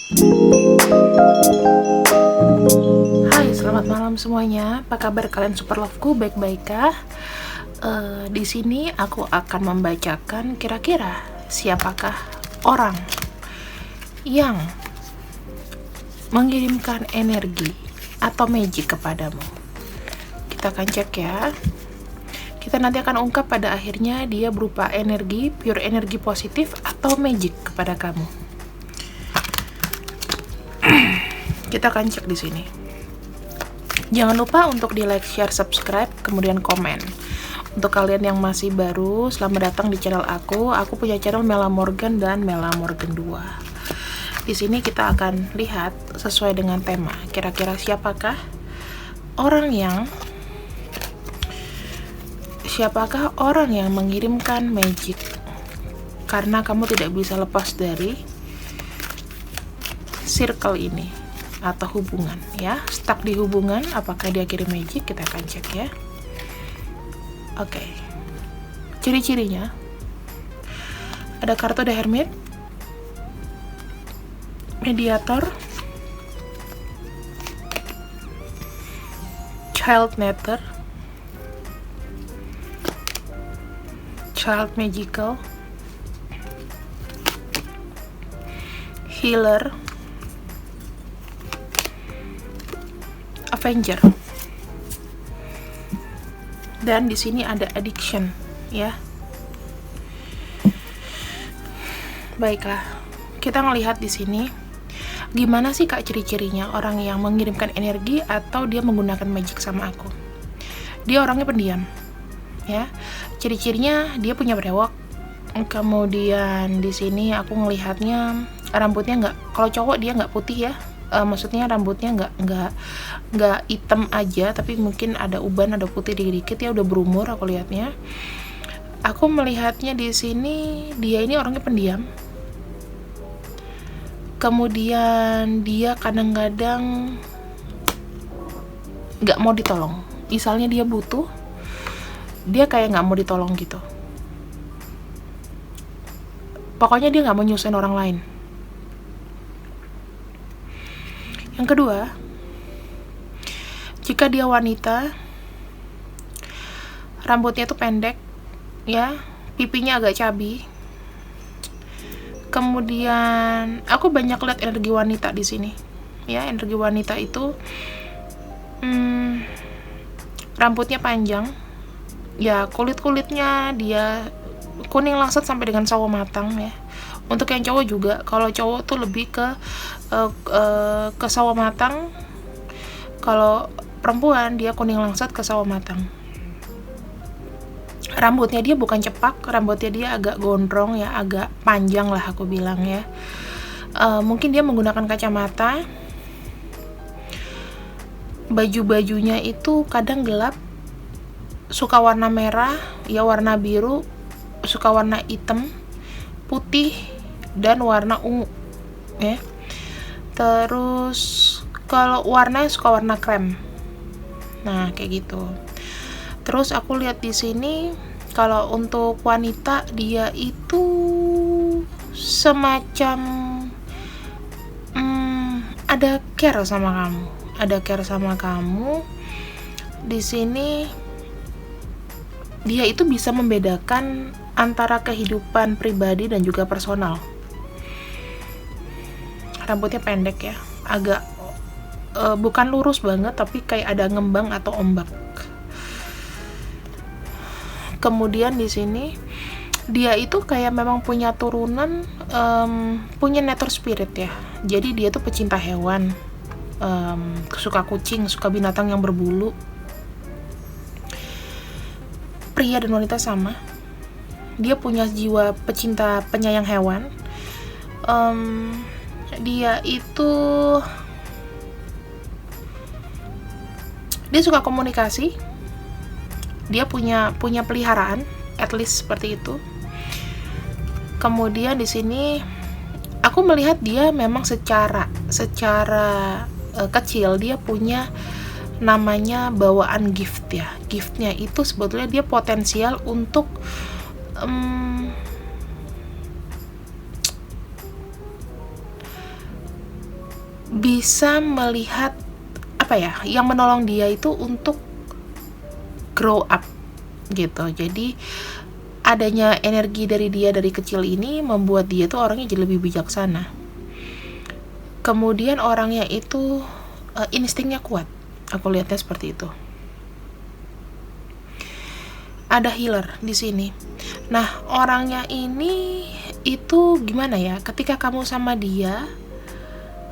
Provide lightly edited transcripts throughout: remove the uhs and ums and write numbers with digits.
Hai, selamat malam semuanya. Apa kabar kalian super loveku? Baik-baik kah? Di sini aku akan membacakan kira-kira siapakah orang yang mengirimkan energi atau magic kepadamu. Kita akan cek ya. Kita nanti akan ungkap pada akhirnya dia berupa energi, pure energi positif atau magic kepada kamu. Kita akan cek di sini. Jangan lupa untuk di like, share, subscribe, kemudian komen. Untuk kalian yang masih baru, selamat datang di channel aku. Aku punya channel Mela Morgan dan Mela Morgan 2. Di sini kita akan lihat sesuai dengan tema. Kira-kira siapakah orang yang mengirimkan magic? Karena kamu tidak bisa lepas dari circle ini atau hubungan ya, stuck di hubungan. Apakah dia kirim magic? Kita akan cek ya. Oke. Ciri-cirinya ada kartu The Hermit, Mediator, Child Nether, Child Magical, Healer, Avenger, dan di sini ada Addiction ya. Baiklah, kita ngelihat di sini gimana sih Kak ciri-cirinya orang yang mengirimkan energi atau dia menggunakan magic sama aku. Dia orangnya pendiam ya. Ciri-cirinya dia punya brewok. Kemudian di sini aku ngelihatnya rambutnya nggak, kalau cowok dia nggak putih ya. Maksudnya rambutnya nggak hitam aja, tapi mungkin ada uban, ada putih dikit-dikit ya, udah berumur aku lihatnya. Aku melihatnya di sini dia ini orangnya pendiam. Kemudian dia kadang-kadang nggak mau ditolong. Misalnya dia butuh, dia kayak nggak mau ditolong gitu. Pokoknya dia nggak mau nyusahin orang lain. Yang kedua, jika dia wanita, rambutnya tuh pendek ya, pipinya agak cabi. Kemudian aku banyak lihat energi wanita di sini ya. Energi wanita itu rambutnya panjang ya, kulitnya dia kuning langsat sampai dengan sawo matang ya. Untuk yang cowok juga, kalau cowok tuh lebih ke sawo matang. Kalau perempuan dia kuning langsat ke sawo matang. Rambutnya dia bukan cepak, rambutnya dia agak gondrong ya, agak panjang lah aku bilang ya. Mungkin dia menggunakan kacamata. Baju-bajunya itu kadang gelap, suka warna merah ya, warna biru, suka warna hitam, putih, dan warna ungu ya. Terus kalau warnanya suka warna krem. Nah, kayak gitu. Terus aku lihat di sini kalau untuk wanita dia itu semacam ada care sama kamu. Ada care sama kamu. Di sini dia itu bisa membedakan antara kehidupan pribadi dan juga personal. Rambutnya pendek ya, agak bukan lurus banget, tapi kayak ada ngembang atau ombak. Kemudian di sini dia itu kayak memang punya turunan, punya nature spirit ya. Jadi dia tuh pecinta hewan, suka kucing, suka binatang yang berbulu. Pria dan wanita sama. Dia punya jiwa pecinta, penyayang hewan. Dia suka komunikasi. Dia punya peliharaan, at least seperti itu. Kemudian di sini aku melihat dia memang secara kecil dia punya namanya bawaan gift ya. Giftnya itu sebetulnya dia potensial untuk bisa melihat yang menolong dia itu untuk grow up gitu. Jadi adanya energi dari dia dari kecil ini membuat dia tuh orangnya jadi lebih bijaksana. Kemudian orangnya itu instingnya kuat. Aku lihatnya seperti itu. Ada healer di sini. Nah, orangnya ini itu gimana ya? Ketika kamu sama dia,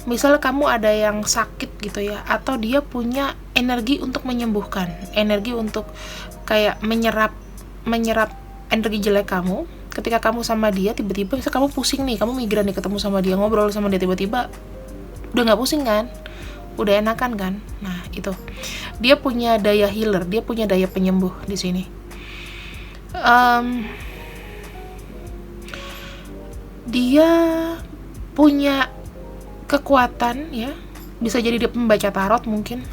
misal kamu ada yang sakit gitu ya, atau dia punya energi untuk menyembuhkan, energi untuk kayak menyerap energi jelek kamu. Ketika kamu sama dia, tiba-tiba misal kamu pusing nih, kamu migran nih ketemu sama dia, ngobrol sama dia, tiba-tiba udah nggak pusing kan, udah enakan kan. Nah itu dia punya daya healer, dia punya daya penyembuh di sini. Dia punya kekuatan ya, bisa jadi dia pembaca tarot mungkin.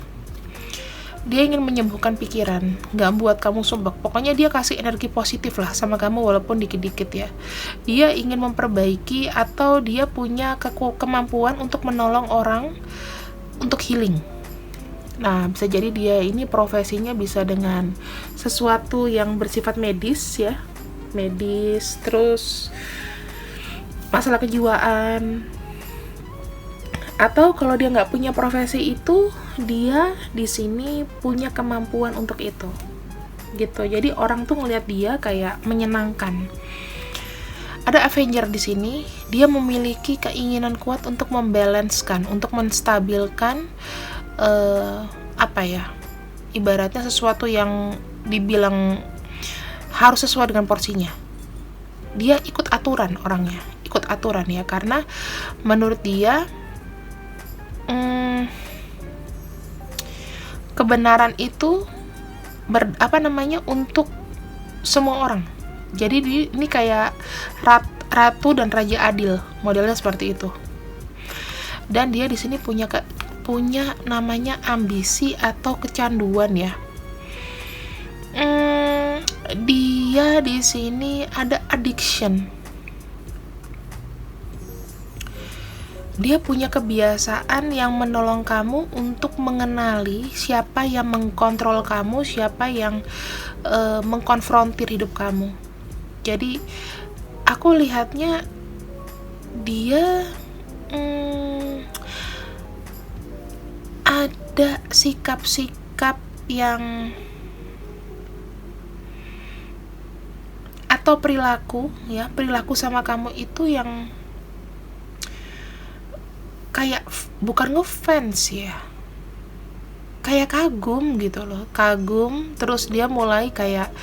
Dia ingin menyembuhkan pikiran, nggak buat kamu sumpek. Pokoknya dia kasih energi positif lah sama kamu walaupun dikit-dikit ya. Dia ingin memperbaiki atau dia punya kemampuan untuk menolong orang untuk healing. Nah, bisa jadi dia ini profesinya bisa dengan sesuatu yang bersifat medis ya. Medis, terus masalah kejiwaan. Atau kalau dia nggak punya profesi itu, dia di sini punya kemampuan untuk itu, gitu. Jadi orang tuh ngelihat dia kayak menyenangkan. Ada Avenger di sini, dia memiliki keinginan kuat untuk membalanskan, untuk menstabilkan ibaratnya sesuatu yang dibilang harus sesuai dengan porsinya. Dia ikut aturan orangnya, ikut aturan ya, karena menurut dia kebenaran itu untuk semua orang. Jadi ini kayak ratu dan raja adil, modelnya seperti itu. Dan dia di sini punya namanya ambisi atau kecanduan ya. Dia di sini ada addiction. Dia punya kebiasaan yang menolong kamu untuk mengenali siapa yang mengkontrol kamu, siapa yang mengkonfrontir hidup kamu. Jadi aku lihatnya dia ada sikap-sikap yang atau perilaku sama kamu itu yang kayak bukan ngefans ya, kayak kagum gitu loh, terus dia mulai kayak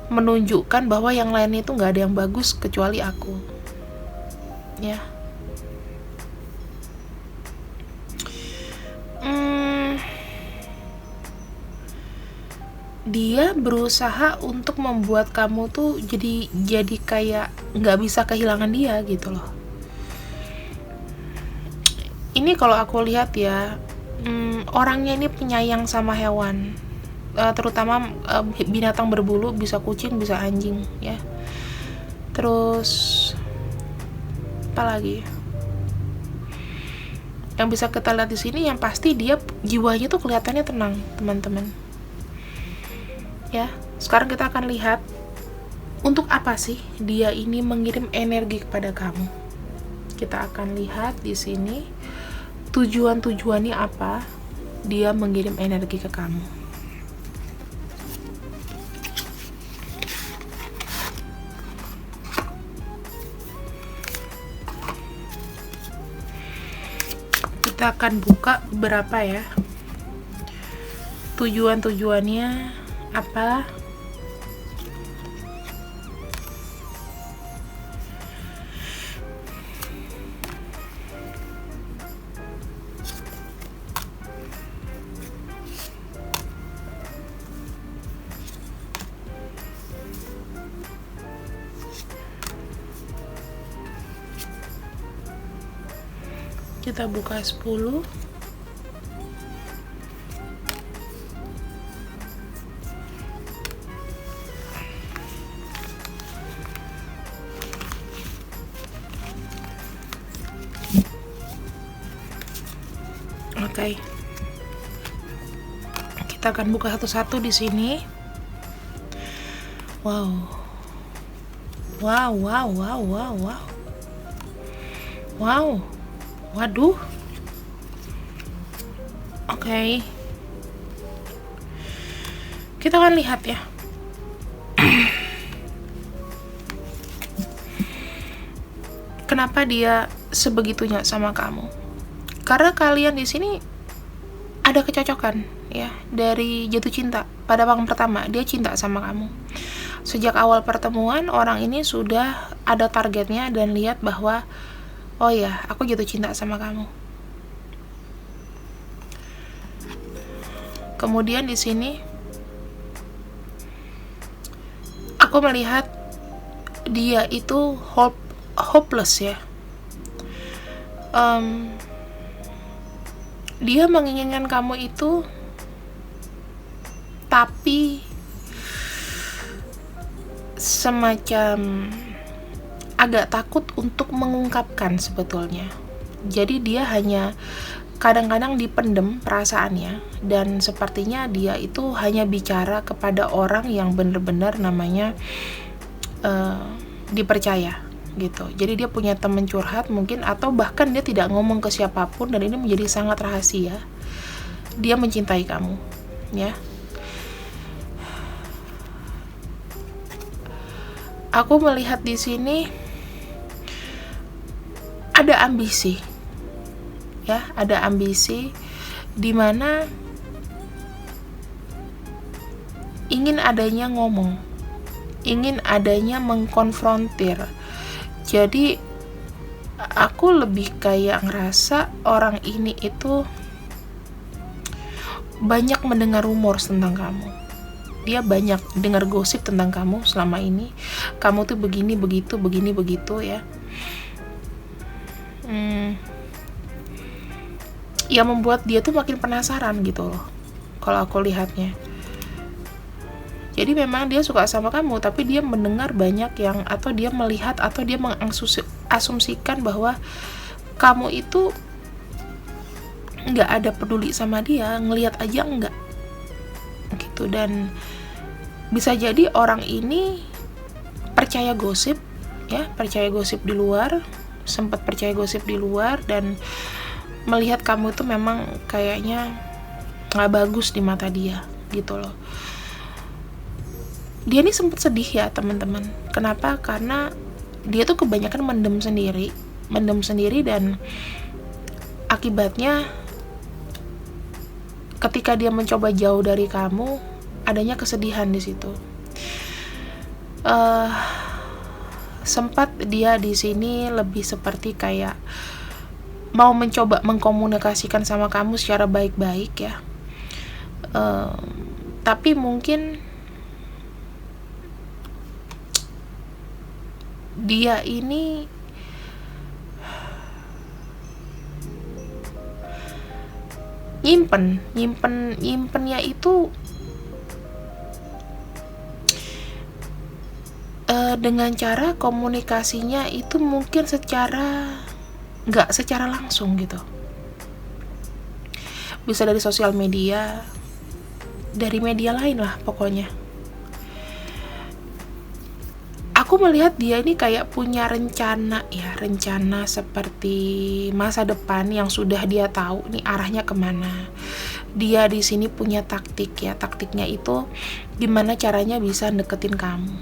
menunjukkan bahwa yang lain itu nggak ada yang bagus kecuali aku ya. Dia berusaha untuk membuat kamu tuh jadi kayak nggak bisa kehilangan dia gitu loh. Ini kalau aku lihat ya, orangnya ini penyayang sama hewan, terutama binatang berbulu, bisa kucing, bisa anjing ya. Terus apa lagi yang bisa kita lihat di sini? Yang pasti dia jiwanya tuh kelihatannya tenang, teman-teman. Ya, sekarang kita akan lihat untuk apa sih dia ini mengirim energi kepada kamu. Kita akan lihat di sini tujuannya apa dia mengirim energi ke kamu. Kita akan buka beberapa ya. Tujuannya apa? Kita buka 10. Oke. Kita akan buka satu-satu di sini. Wow. Waduh. Oke. Kita akan lihat ya. Kenapa dia sebegitunya sama kamu? Karena kalian di sini ada kecocokan ya, dari jatuh cinta. Pada waktu pertama dia cinta sama kamu. Sejak awal pertemuan orang ini sudah ada targetnya dan lihat bahwa oh ya, aku jatuh cinta sama kamu. Kemudian di sini aku melihat dia itu hopeless ya. Dia menginginkan kamu itu, tapi semacam agak takut untuk mengungkapkan sebetulnya. Jadi dia hanya kadang-kadang dipendem perasaannya, dan sepertinya dia itu hanya bicara kepada orang yang benar-benar namanya dipercaya gitu. Jadi dia punya teman curhat mungkin, atau bahkan dia tidak ngomong ke siapapun, dan ini menjadi sangat rahasia. Dia mencintai kamu ya. Aku melihat di sini ada ambisi ya, ada ambisi di mana ingin adanya ngomong, ingin adanya mengkonfrontir. Jadi aku lebih kayak ngerasa orang ini itu banyak mendengar rumor tentang kamu. Dia banyak dengar gosip tentang kamu selama ini. Kamu tuh begini begitu ya. Ya membuat dia tuh makin penasaran gitu loh, kalau aku lihatnya. Jadi memang dia suka sama kamu, tapi dia mendengar banyak yang, atau dia melihat, atau dia mengasumsikan bahwa kamu itu nggak ada peduli sama dia, ngelihat aja enggak gitu. Dan bisa jadi orang ini percaya gosip ya, percaya gosip di luar, sempat percaya gosip di luar, dan melihat kamu itu memang kayaknya nggak bagus di mata dia gitu loh. Dia ini sempat sedih ya teman-teman. Kenapa? Karena dia tuh kebanyakan mendem sendiri, dan akibatnya ketika dia mencoba jauh dari kamu, adanya kesedihan di situ. Sempat dia di sini lebih seperti kayak mau mencoba mengkomunikasikan sama kamu secara baik-baik ya. Tapi mungkin dia ini nyimpennya itu dengan cara komunikasinya itu mungkin nggak secara langsung gitu. Bisa dari sosial media, dari media lain lah pokoknya. Aku melihat dia ini kayak punya rencana seperti masa depan yang sudah dia tahu nih arahnya kemana. Dia di sini punya taktiknya itu gimana caranya bisa deketin kamu.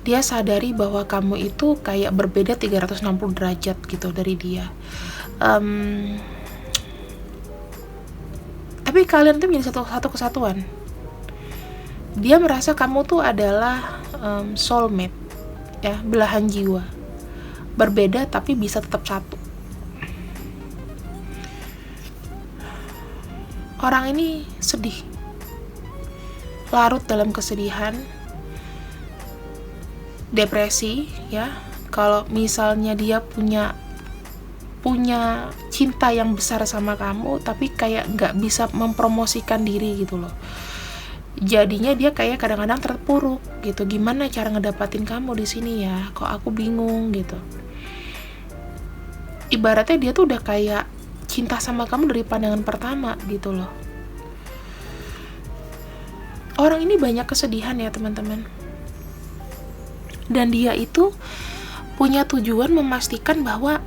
Dia sadari bahwa kamu itu kayak berbeda 360 derajat gitu dari dia. Tapi kalian tuh menjadi satu kesatuan. Dia merasa kamu tuh adalah soulmate ya, belahan jiwa, berbeda tapi bisa tetap satu. Orang ini sedih, larut dalam kesedihan, depresi ya. Kalau misalnya dia punya cinta yang besar sama kamu, tapi kayak nggak bisa mempromosikan diri gitu loh. Jadinya dia kayak kadang-kadang terpuruk gitu. Gimana cara ngedapatin kamu di sini ya? Kok aku bingung gitu. Ibaratnya dia tuh udah kayak cinta sama kamu dari pandangan pertama gitu loh. Orang ini banyak kesedihan ya teman-teman, dan dia itu punya tujuan memastikan bahwa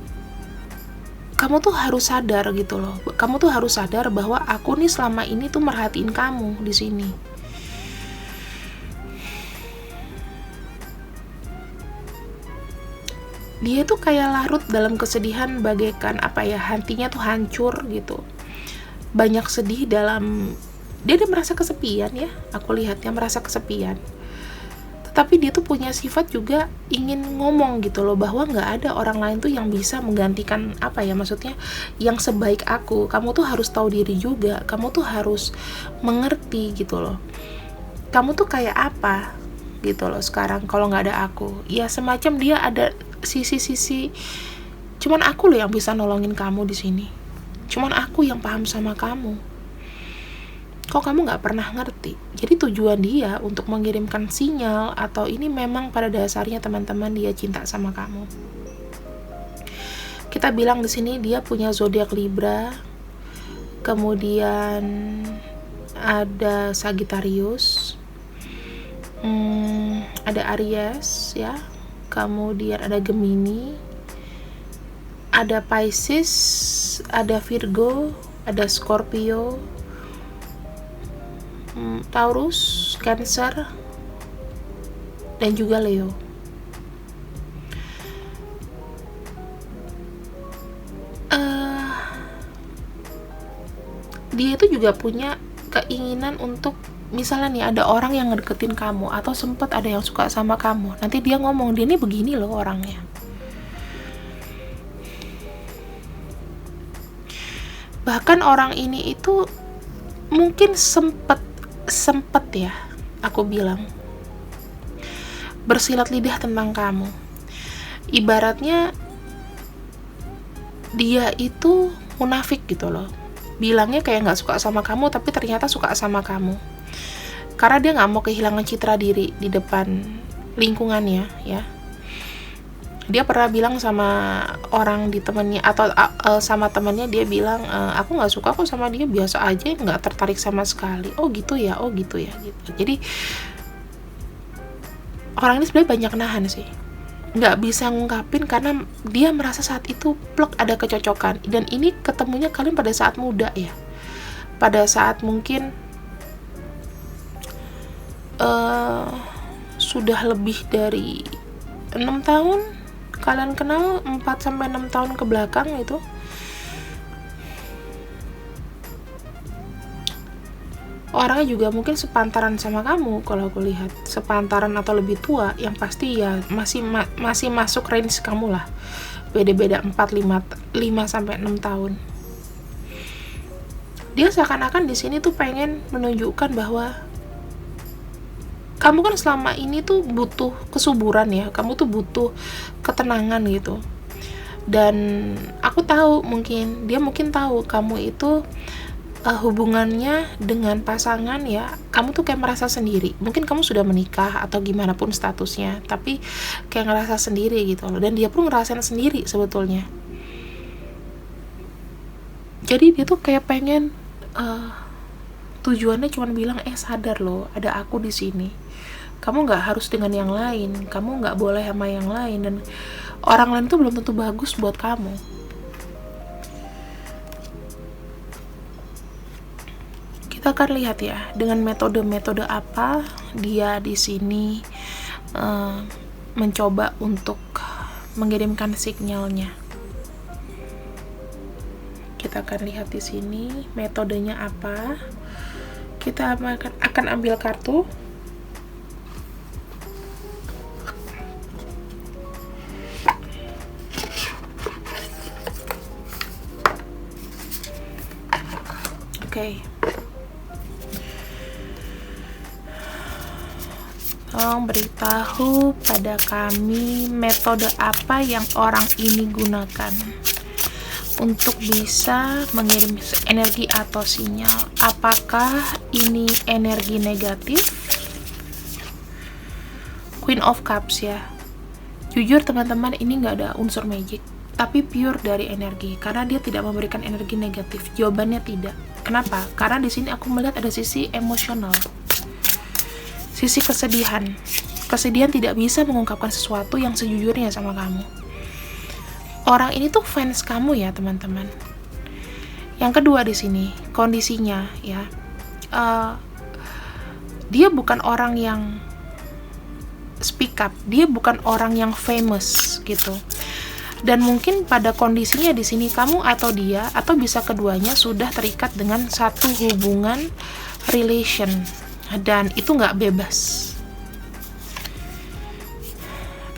kamu tuh harus sadar gitu loh. Kamu tuh harus sadar bahwa aku nih selama ini tuh merhatiin kamu di sini. Dia tuh kayak larut dalam kesedihan, bagaikan hatinya tuh hancur gitu. Banyak sedih dalam, dia merasa kesepian ya. Aku lihatnya merasa kesepian. Tapi dia tuh punya sifat juga ingin ngomong gitu loh, bahwa nggak ada orang lain tuh yang bisa menggantikan maksudnya yang sebaik aku. Kamu tuh harus tahu diri juga, kamu tuh harus mengerti gitu loh. Kamu tuh kayak apa gitu loh sekarang kalau nggak ada aku. Ya semacam dia ada sisi-sisi, cuman aku loh yang bisa nolongin kamu di sini. Cuman aku yang paham sama kamu. Kok kamu nggak pernah ngerti? Jadi tujuan dia untuk mengirimkan sinyal, atau ini memang pada dasarnya teman-teman dia cinta sama kamu. Kita bilang di sini dia punya zodiak Libra, kemudian ada Sagittarius, ada Aries ya, kemudian ada Gemini, ada Pisces, ada Virgo, ada Scorpio, Taurus, Cancer, dan juga Leo. Dia itu juga punya keinginan untuk, misalnya nih ada orang yang ngedeketin kamu, atau sempat ada yang suka sama kamu, nanti dia ngomong, dia ini begini loh orangnya. Bahkan orang ini itu mungkin sempet ya, aku bilang, bersilat lidah tentang kamu. Ibaratnya dia itu munafik gitu loh, bilangnya kayak nggak suka sama kamu, tapi ternyata suka sama kamu, karena dia nggak mau kehilangan citra diri di depan lingkungannya ya. Dia pernah bilang sama orang di temennya, atau sama temennya, dia bilang, aku nggak suka kok sama dia, biasa aja, nggak tertarik sama sekali. Oh gitu ya gitu. Jadi orang ini sebenarnya banyak nahan sih, nggak bisa ngungkapin, karena dia merasa saat itu plek ada kecocokan. Dan ini ketemunya kalian pada saat muda ya, pada saat mungkin sudah lebih dari 6 tahun kalian kenal, 4-6 tahun ke belakang itu. Orangnya juga mungkin sepantaran sama kamu, kalau aku lihat sepantaran atau lebih tua, yang pasti ya masih masuk range kamu lah, beda-beda 5-6 tahun. Dia seakan-akan di sini tuh pengen menunjukkan bahwa kamu kan selama ini tuh butuh kesuburan ya, kamu tuh butuh ketenangan gitu. Dan aku tahu, dia mungkin tahu kamu itu hubungannya dengan pasangan ya, kamu tuh kayak merasa sendiri. Mungkin kamu sudah menikah atau gimana pun statusnya, tapi kayak ngerasa sendiri gitu loh. Dan dia pun ngerasain sendiri sebetulnya. Jadi dia tuh kayak pengen, tujuannya cuma bilang, sadar loh, ada aku di sini. Kamu nggak harus dengan yang lain, kamu nggak boleh sama yang lain, dan orang lain tuh belum tentu bagus buat kamu. Kita akan lihat ya, dengan metode-metode apa dia di sini mencoba untuk mengirimkan sinyalnya. Kita akan lihat di sini metodenya apa. Kita akan ambil kartu. Oke. Tolong beritahu pada kami metode apa yang orang ini gunakan untuk bisa mengirim energi atau sinyal. Apakah ini energi negatif? Queen of Cups ya. Jujur teman-teman, ini nggak ada unsur magic. tapi pure dari energi, karena dia tidak memberikan energi negatif. Jawabannya tidak. Kenapa? Karena di sini aku melihat ada sisi emosional, sisi kesedihan. Kesedihan tidak bisa mengungkapkan sesuatu yang sejujurnya sama kamu. Orang ini tuh fans kamu ya, teman-teman. Yang kedua di sini kondisinya ya, dia bukan orang yang speak up, dia bukan orang yang famous gitu. Dan mungkin pada kondisinya di sini kamu atau dia atau bisa keduanya sudah terikat dengan satu hubungan relation, dan itu nggak bebas.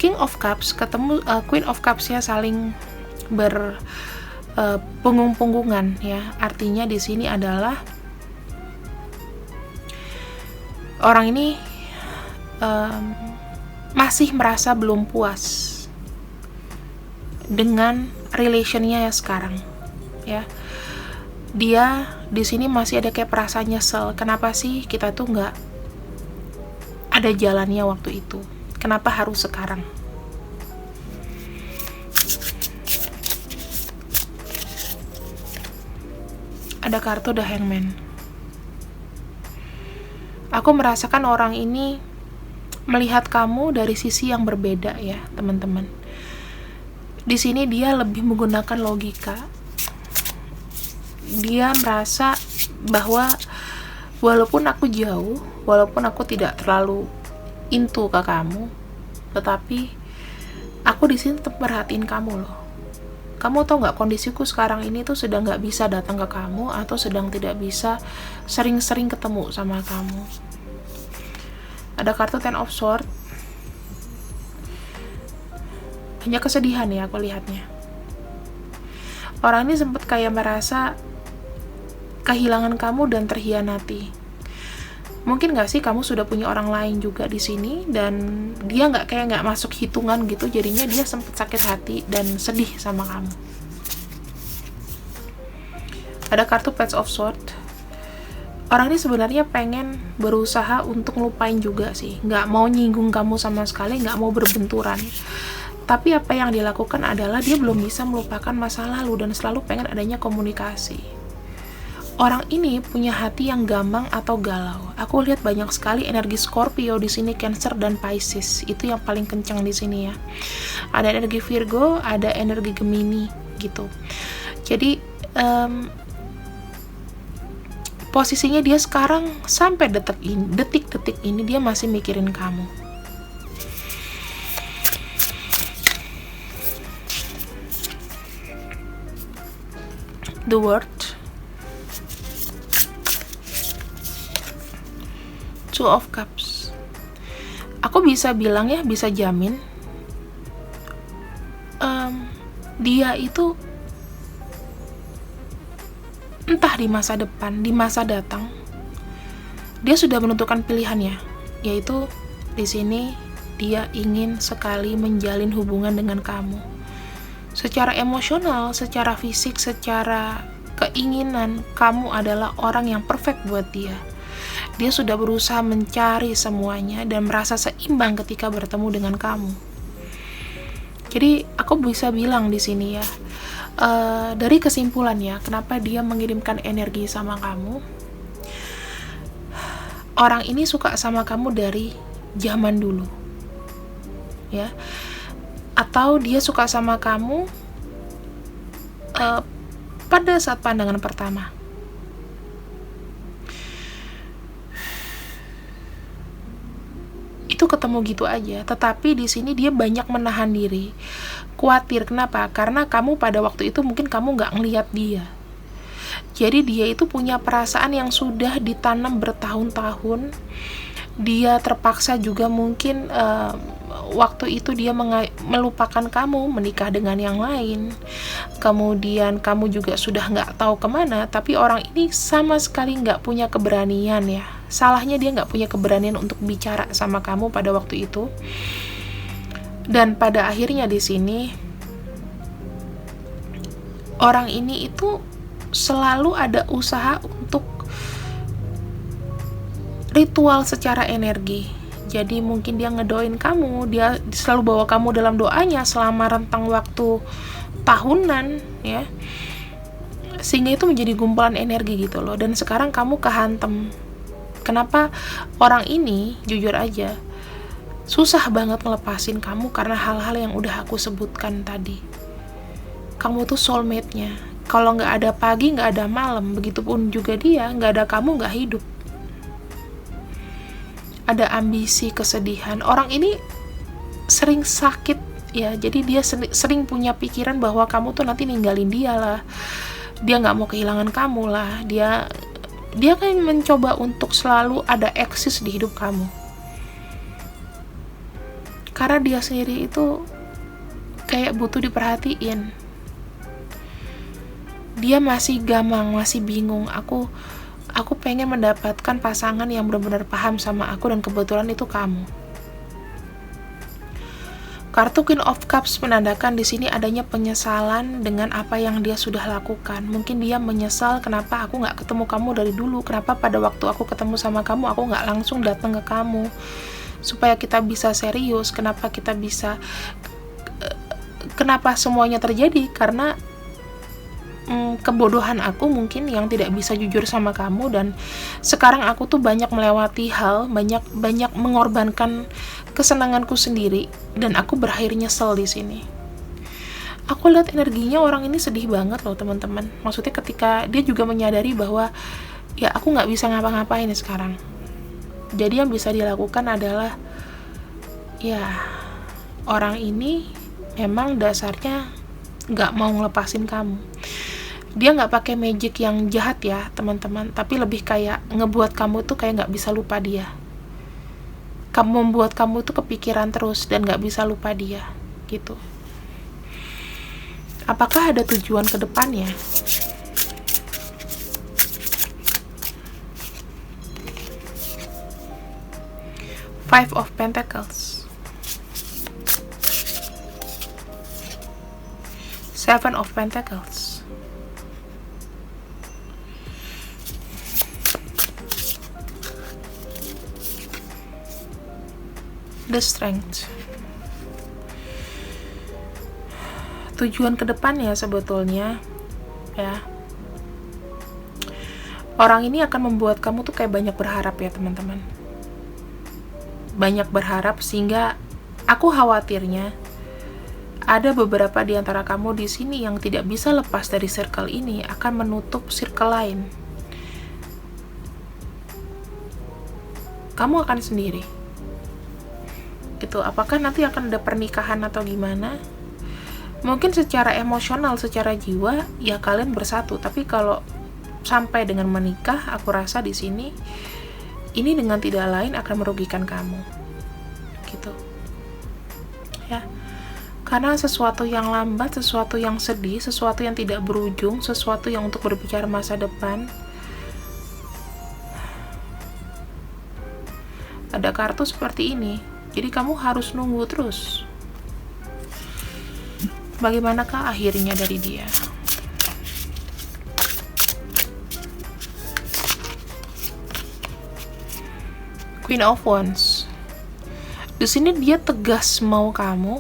King of Cups ketemu Queen of Cups ya, saling punggung-punggungan ya. Artinya di sini adalah orang ini masih merasa belum puas dengan relationnya ya sekarang ya. Dia di sini masih ada kayak perasaan nyesel, kenapa sih kita tuh nggak ada jalannya waktu itu, kenapa harus sekarang. Ada kartu The Hangman. Aku merasakan orang ini melihat kamu dari sisi yang berbeda ya, teman-teman. Di sini dia lebih menggunakan logika. Dia merasa bahwa walaupun aku jauh, walaupun aku tidak terlalu into ke kamu, tetapi aku di sini tetap perhatiin kamu loh. Kamu tau nggak, kondisiku sekarang ini tuh sedang nggak bisa datang ke kamu atau sedang tidak bisa sering-sering ketemu sama kamu. Ada kartu Ten of Swords. Hanya kesedihan ya aku lihatnya. Orang ini sempat kayak merasa kehilangan kamu dan terhianati. Mungkin nggak sih kamu sudah punya orang lain juga di sini dan dia nggak masuk hitungan gitu, jadinya dia sempat sakit hati dan sedih sama kamu. Ada kartu Page of Swords. Orang ini sebenarnya pengen berusaha untuk ngelupain juga sih, nggak mau nyinggung kamu sama sekali, nggak mau berbenturan. Tapi apa yang dilakukan adalah dia belum bisa melupakan masa lalu dan selalu pengen adanya komunikasi. Orang ini punya hati yang gampang atau galau. Aku lihat banyak sekali energi Scorpio di sini, Cancer dan Pisces. Itu yang paling kencang di sini ya. Ada energi Virgo, ada energi Gemini gitu. Jadi posisinya dia sekarang sampai detik-detik ini dia masih mikirin kamu. The World, Two of Cups. Aku bisa bilang ya, bisa jamin dia itu entah di masa depan, di masa datang, dia sudah menentukan pilihannya, yaitu di sini dia ingin sekali menjalin hubungan dengan kamu. Secara emosional, secara fisik, secara keinginan, kamu adalah orang yang perfect buat dia. Dia sudah berusaha mencari semuanya dan merasa seimbang ketika bertemu dengan kamu. Jadi aku bisa bilang di sini ya, dari kesimpulannya, kenapa dia mengirimkan energi sama kamu? Orang ini suka sama kamu dari zaman dulu, ya. Atau dia suka sama kamu pada saat pandangan pertama. Itu ketemu gitu aja, tetapi di sini dia banyak menahan diri, khawatir. Kenapa? Karena kamu pada waktu itu mungkin kamu nggak ngelihat dia. Jadi dia itu punya perasaan yang sudah ditanam bertahun-tahun. Dia terpaksa juga mungkin waktu itu dia melupakan kamu, menikah dengan yang lain. Kemudian kamu juga sudah nggak tahu kemana, tapi orang ini sama sekali nggak punya keberanian ya. Salahnya dia nggak punya keberanian untuk bicara sama kamu pada waktu itu. Dan pada akhirnya di sini orang ini itu selalu ada usaha untuk ritual secara energi. Jadi mungkin dia ngedoain kamu, dia selalu bawa kamu dalam doanya selama rentang waktu tahunan ya, sehingga itu menjadi gumpalan energi gitu loh. Dan sekarang kamu kehantem. Kenapa orang ini, jujur aja, susah banget ngelepasin kamu karena hal-hal yang udah aku sebutkan tadi. Kamu tuh soulmate-nya. Kalau nggak ada pagi, nggak ada malam. Begitupun juga dia, nggak ada kamu, nggak hidup. Ada ambisi, kesedihan. Orang ini sering sakit ya, jadi dia sering punya pikiran bahwa kamu tuh nanti ninggalin dia lah, dia nggak mau kehilangan kamu lah, dia kan mencoba untuk selalu ada eksis di hidup kamu, karena dia sendiri itu kayak butuh diperhatiin. Dia masih gamang, masih bingung. Aku pengen mendapatkan pasangan yang benar-benar paham sama aku, dan kebetulan itu kamu. Kartu Queen of Cups menandakan di sini adanya penyesalan dengan apa yang dia sudah lakukan. Mungkin dia menyesal kenapa aku nggak ketemu kamu dari dulu, kenapa pada waktu aku ketemu sama kamu aku nggak langsung datang ke kamu supaya kita bisa serius, kenapa semuanya terjadi karena kebodohan aku mungkin yang tidak bisa jujur sama kamu. Dan sekarang aku tuh banyak melewati hal, banyak mengorbankan kesenanganku sendiri, dan aku berakhir nyesel di sini. Aku lihat energinya orang ini sedih banget loh teman-teman. Maksudnya ketika dia juga menyadari bahwa ya aku nggak bisa ngapa-ngapain sekarang. Jadi yang bisa dilakukan adalah ya orang ini memang dasarnya nggak mau ngelepasin kamu. Dia nggak pakai magic yang jahat ya teman-teman, tapi lebih kayak ngebuat kamu tuh kayak nggak bisa lupa dia. Kamu membuat kamu tuh kepikiran terus dan gak bisa lupa dia gitu. Apakah ada tujuan ke depannya? Five of Pentacles, Seven of Pentacles, The Strength. Tujuan ke depannya sebetulnya ya, orang ini akan membuat kamu tuh kayak banyak berharap ya teman-teman. Banyak berharap sehingga aku khawatirnya ada beberapa di antara kamu di sini yang tidak bisa lepas dari circle ini akan menutup circle lain. Kamu akan sendiri. Gitu. Apakah nanti akan ada pernikahan atau gimana? Mungkin secara emosional, secara jiwa ya kalian bersatu, tapi kalau sampai dengan menikah, aku rasa di sini ini dengan tidak lain akan merugikan kamu. Gitu. Ya. Karena sesuatu yang lambat, sesuatu yang sedih, sesuatu yang tidak berujung, sesuatu yang untuk berbicara masa depan. Ada kartu seperti ini. Jadi kamu harus nunggu terus. Bagaimanakah akhirnya dari dia? Queen of Wands. Di sini dia tegas mau kamu,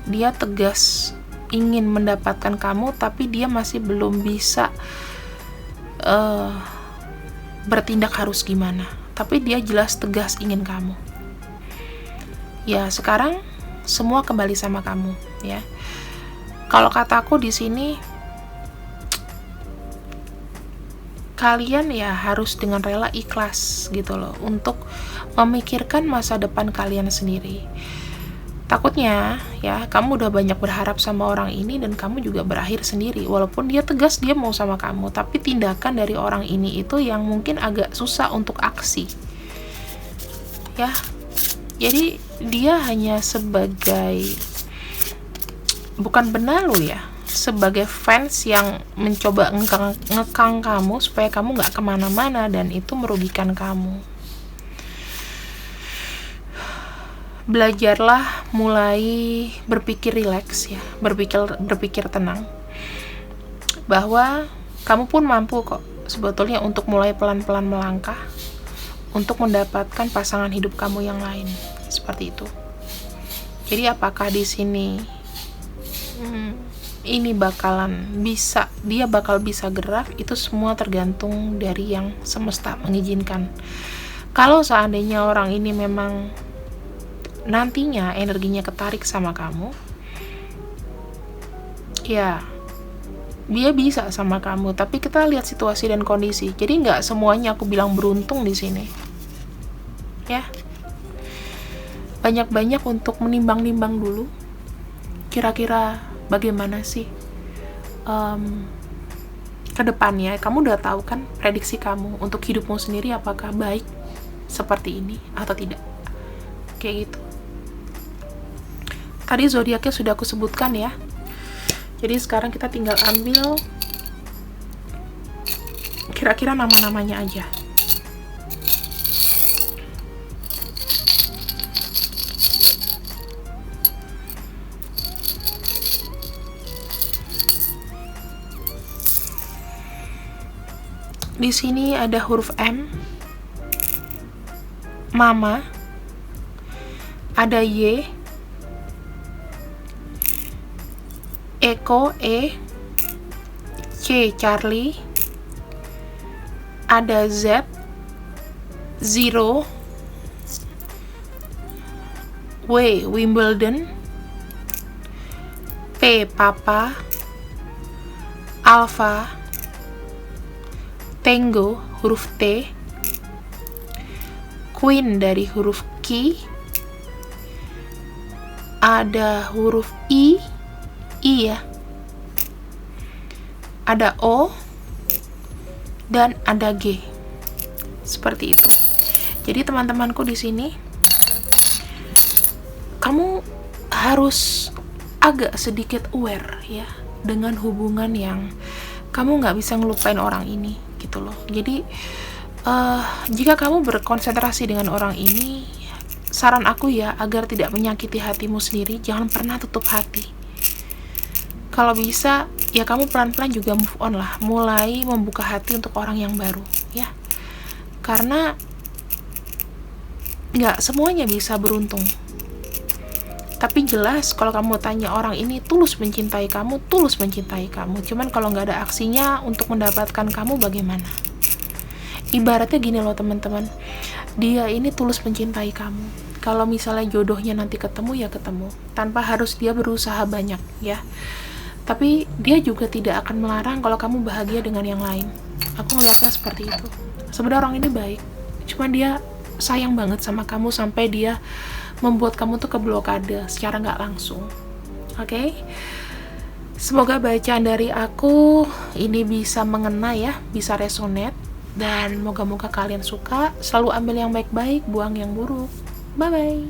dia tegas ingin mendapatkan kamu, tapi dia masih belum bisa bertindak harus gimana. Tapi dia jelas tegas ingin kamu. Ya, sekarang semua kembali sama kamu, ya. Kalau kataku di sini, kalian ya harus dengan rela ikhlas gitu loh untuk memikirkan masa depan kalian sendiri. Takutnya ya kamu udah banyak berharap sama orang ini dan kamu juga berakhir sendiri. Walaupun dia tegas dia mau sama kamu, tapi tindakan dari orang ini itu yang mungkin agak susah untuk aksi. Ya. Jadi dia hanya sebagai, bukan benalu ya, sebagai fans yang mencoba ngekang kamu supaya kamu gak kemana-mana, dan itu merugikan kamu. Belajarlah mulai berpikir rileks ya, berpikir tenang, bahwa kamu pun mampu kok sebetulnya untuk mulai pelan-pelan melangkah untuk mendapatkan pasangan hidup kamu yang lain, seperti itu. Jadi apakah di sini ini dia bakal bisa gerak, itu semua tergantung dari yang semesta mengizinkan. Kalau seandainya orang ini memang nantinya energinya ketarik sama kamu, ya dia bisa sama kamu, tapi kita lihat situasi dan kondisi. Jadi nggak semuanya aku bilang beruntung di sini, ya. Banyak-banyak untuk menimbang-nimbang dulu. Kira-kira bagaimana sih ke depannya? Kamu udah tahu kan prediksi kamu untuk hidupmu sendiri, apakah baik seperti ini atau tidak? Kayak gitu. Tadi zodiaknya sudah aku sebutkan ya. Jadi sekarang kita tinggal ambil kira-kira nama-namanya aja. Di sini ada huruf M, Mama, ada Y, Eko, E, C, Charlie, ada Z, Zero, W, Wimbledon, P, Papa, Alpha, Tango, huruf T, Queen dari huruf Q, ada huruf I ya, ada O, dan ada G. Seperti itu. Jadi teman-temanku di sini, kamu harus agak sedikit aware ya dengan hubungan yang kamu nggak bisa ngelupain orang ini gitu loh. Jadi jika kamu berkonsentrasi dengan orang ini, saran aku ya, agar tidak menyakiti hatimu sendiri, jangan pernah tutup hati. Kalau bisa ya kamu pelan-pelan juga move on lah, mulai membuka hati untuk orang yang baru ya, karena nggak semuanya bisa beruntung. Tapi jelas kalau kamu tanya, orang ini tulus mencintai kamu, cuman kalau nggak ada aksinya untuk mendapatkan kamu, bagaimana? Ibaratnya gini loh teman-teman, dia ini tulus mencintai kamu. Kalau misalnya jodohnya nanti ketemu, ya ketemu tanpa harus dia berusaha banyak ya. Tapi dia juga tidak akan melarang kalau kamu bahagia dengan yang lain. Aku ngeliatnya seperti itu. Sebenarnya orang ini baik, cuman dia sayang banget sama kamu sampai dia membuat kamu tuh keblokade secara nggak langsung. Oke? Semoga bacaan dari aku ini bisa mengena ya, bisa resonate, dan moga-moga kalian suka. Selalu ambil yang baik-baik, buang yang buruk. Bye-bye.